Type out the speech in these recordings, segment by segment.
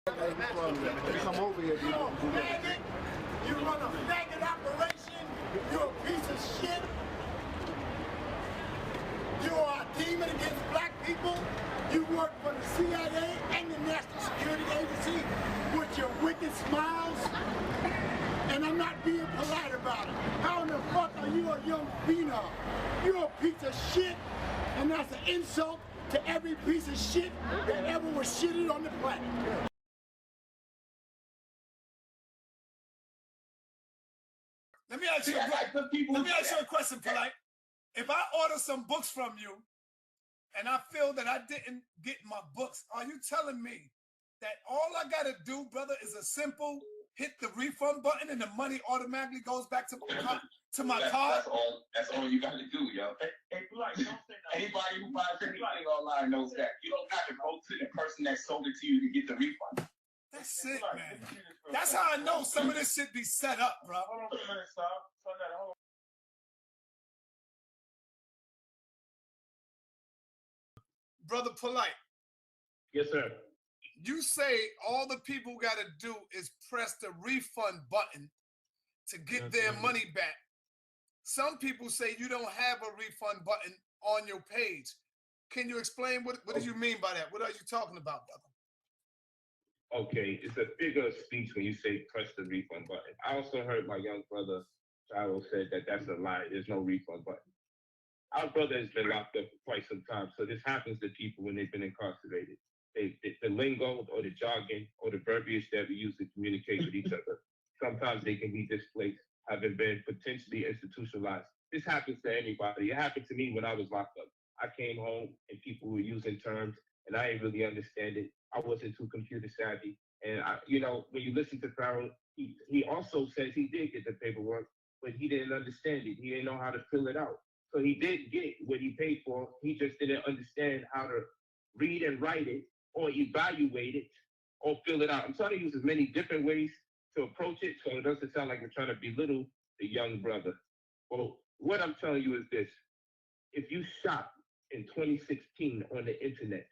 Come over here, dude. Faggot! You run a faggot operation! You're a piece of shit! You are a demon against black people! You work for the CIA and the National Security Agency with your wicked smiles! And I'm not being polite about it. How in the fuck are you a young phenom? You're a piece of shit, and that's an insult to every piece of shit that ever was shitted on the planet. Let me ask you a question, Polight. If I order some books from you and I feel that I didn't get my books, are you telling me that all I gotta do, brother, is a simple hit the refund button and the money automatically goes back to my card? That's all you gotta do, yo. Hey, Polight, don't say that. Anybody who buys anything online knows that. You don't have to go to the person that sold it to you to get the refund. That's it, man. That's how I know some of this shit be set up, bro. Hold on for a minute, stop. Hold on. Brother Polight. Yes, sir. You say all the people got to do is press the refund button to get their money back. Some people say you don't have a refund button on your page. Can you explain what do you mean by that? What are you talking about, brother? Okay, it's a figure of speech when you say press the refund button. I also heard my young brother, Gyro, said that that's a lie. There's no refund button. Our brother has been locked up for quite some time, so this happens to people when they've been incarcerated. The lingo or the jargon or the verbiage that we use to communicate with each other, sometimes they can be displaced, having been potentially institutionalized. This happens to anybody. It happened to me when I was locked up. I came home and people were using terms and I didn't really understand it. I wasn't too computer savvy. And when you listen to Pharaoh, he also says he did get the paperwork, but he didn't understand it. He didn't know how to fill it out. So he did get what he paid for. He just didn't understand how to read and write it or evaluate it or fill it out. I'm trying to use as many different ways to approach it so it doesn't sound like we're trying to belittle the young brother. Well, what I'm telling you is this. If you shop in 2016 on the internet,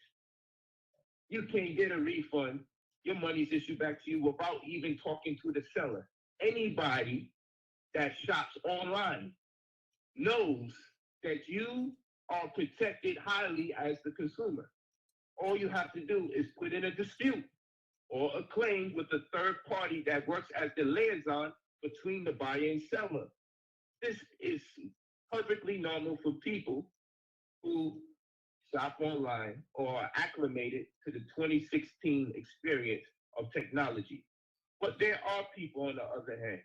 you can't get a refund. Your money's issued back to you without even talking to the seller. Anybody that shops online knows that you are protected highly as the consumer. All you have to do is put in a dispute or a claim with a third party that works as the liaison between the buyer and seller. This is perfectly normal for people who shop online or are acclimated to the 2016 experience of technology. But there are people, on the other hand,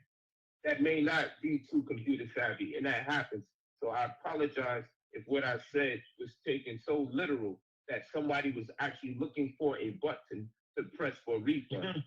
that may not be too computer savvy, and that happens. So I apologize if what I said was taken so literal that somebody was actually looking for a button to press for refund.